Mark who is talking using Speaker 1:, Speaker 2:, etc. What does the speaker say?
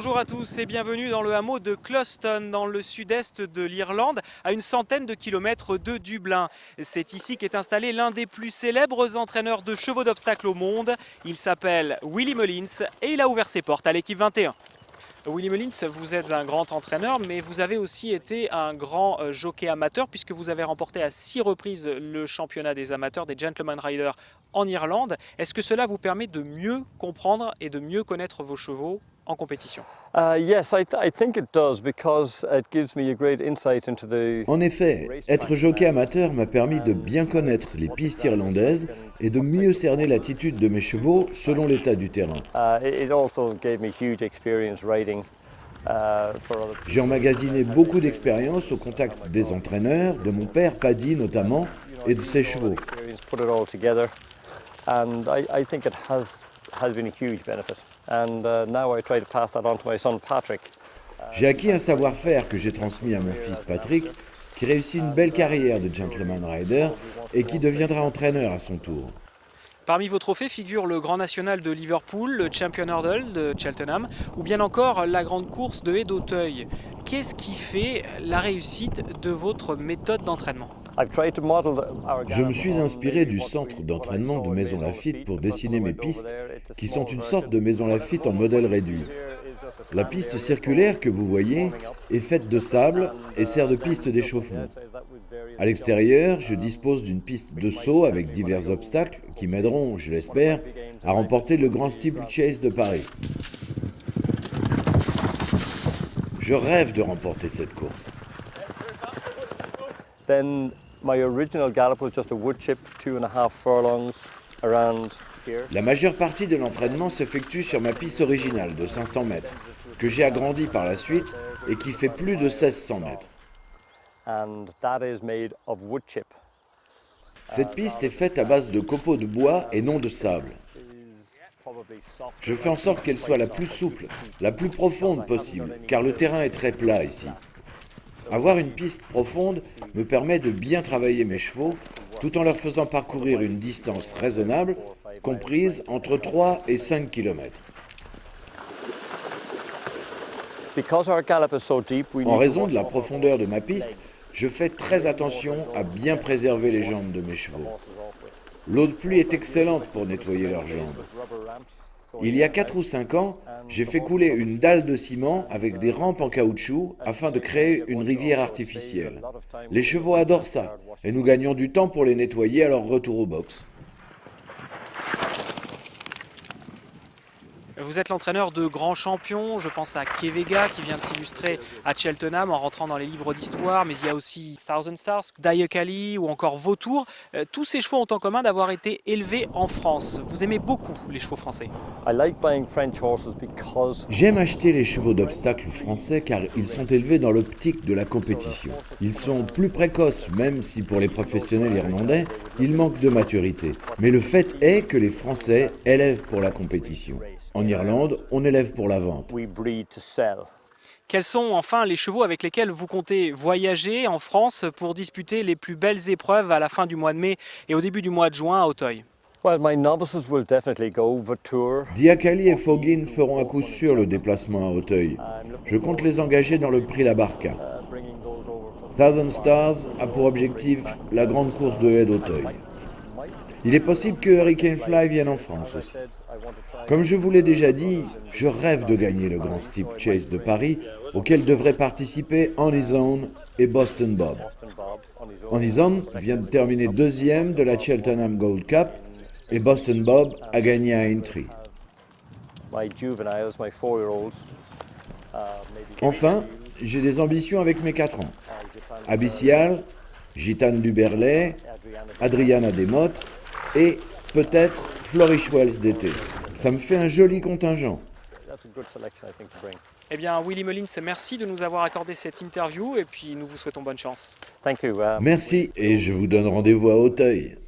Speaker 1: Bonjour à tous et bienvenue dans le hameau de Closton, dans le sud-est de l'Irlande, à une centaine de kilomètres de Dublin. C'est ici qu'est installé l'un des plus célèbres entraîneurs de chevaux d'obstacles au monde. Il s'appelle Willie Mullins et il a ouvert ses portes à l'équipe 21. Willie Mullins, vous êtes un grand entraîneur, mais vous avez aussi été un grand jockey amateur, puisque vous avez remporté à 6 reprises le championnat des amateurs, des Gentleman Riders en Irlande. Est-ce que cela vous permet de mieux comprendre et de mieux connaître vos chevaux en compétition?
Speaker 2: Yes, I think it does because it gives me a great insight into the.
Speaker 3: En effet, être jockey amateur m'a permis de bien connaître les pistes irlandaises et de mieux cerner l'attitude de mes chevaux selon l'état du terrain.
Speaker 2: It also gave me huge experience riding for other.
Speaker 3: J'ai emmagasiné beaucoup d'expérience au contact des entraîneurs, de mon père Paddy notamment, et de ses chevaux.
Speaker 2: Put it all together, and I think it has been a huge benefit. And now I try to pass that on to my son Patrick.
Speaker 3: J'ai acquis un savoir-faire que j'ai transmis à mon fils Patrick, qui réussit une belle carrière de gentleman rider et qui deviendra entraîneur à son tour.
Speaker 1: Parmi vos trophées figurent le Grand National de Liverpool, le Champion Hurdle de Cheltenham ou bien encore la Grande Course de Haie d'Auteuil. Qu'est-ce qui fait la réussite de votre méthode d'entraînement?
Speaker 3: Je me suis inspiré du centre d'entraînement de Maison Lafitte pour dessiner mes pistes, qui sont une sorte de Maison Lafitte en modèle réduit. La piste circulaire que vous voyez est faite de sable et sert de piste d'échauffement. À l'extérieur, je dispose d'une piste de saut avec divers obstacles qui m'aideront, je l'espère, à remporter le Grand Steeplechase de Paris. Je rêve de remporter cette course.
Speaker 2: Then my original gallop was just a wood chip, 2.5 furlongs around here.
Speaker 3: La majeure partie de l'entraînement s'effectue sur ma piste originale de 500 mètres, que j'ai agrandie par la suite et qui fait plus de 1600 mètres.
Speaker 2: And that is made of wood chip.
Speaker 3: Cette piste est faite à base de copeaux de bois et non de sable. Je fais en sorte qu'elle soit la plus souple, la plus profonde possible, car le terrain est très plat ici. Avoir une piste profonde me permet de bien travailler mes chevaux, tout en leur faisant parcourir une distance raisonnable, comprise entre 3 et 5 km. En raison de la profondeur de ma piste, je fais très attention à bien préserver les jambes de mes chevaux. L'eau de pluie est excellente pour nettoyer leurs jambes. Il y a 4 ou 5 ans, j'ai fait couler une dalle de ciment avec des rampes en caoutchouc afin de créer une rivière artificielle. Les chevaux adorent ça et nous gagnons du temps pour les nettoyer à leur retour au box.
Speaker 1: Vous êtes l'entraîneur de grands champions, je pense à Kevega qui vient de s'illustrer à Cheltenham en rentrant dans les livres d'histoire, mais il y a aussi Thousand Stars, Diacaly ou encore Vautour. Tous ces chevaux ont en commun d'avoir été élevés en France. Vous aimez beaucoup les chevaux français?
Speaker 3: J'aime acheter les chevaux d'obstacles français car ils sont élevés dans l'optique de la compétition. Ils sont plus précoces, même si pour les professionnels irlandais, ils manquent de maturité. Mais le fait est que les Français élèvent pour la compétition. En Irlande, on élève pour la vente.
Speaker 1: Quels sont enfin les chevaux avec lesquels vous comptez voyager en France pour disputer les plus belles épreuves à la fin du mois de mai et au début du mois de juin à Auteuil?
Speaker 3: Diacaly et Foggin feront à coup sûr le déplacement à Auteuil. Je compte les engager dans le prix La Barca. Thousand Stars a pour objectif la grande course de Haie d'Auteuil. Il est possible que Hurricane Fly vienne en France aussi. Comme je vous l'ai déjà dit, je rêve de gagner le Grand Steeplechase de Paris, auquel devraient participer Honey Zone et Boston Bob. Honey Zone vient de terminer deuxième de la Cheltenham Gold Cup et Boston Bob a gagné à Aintree. Enfin, j'ai des ambitions avec mes 4 ans. Abyssial, Gitane du Berlay, Adriana Desmottes et peut-être Flourish Wells d'été. Ça me fait un joli contingent.
Speaker 1: Eh bien, Willie Mullins, merci de nous avoir accordé cette interview et puis nous vous souhaitons bonne chance.
Speaker 3: Merci et je vous donne rendez-vous à Auteuil.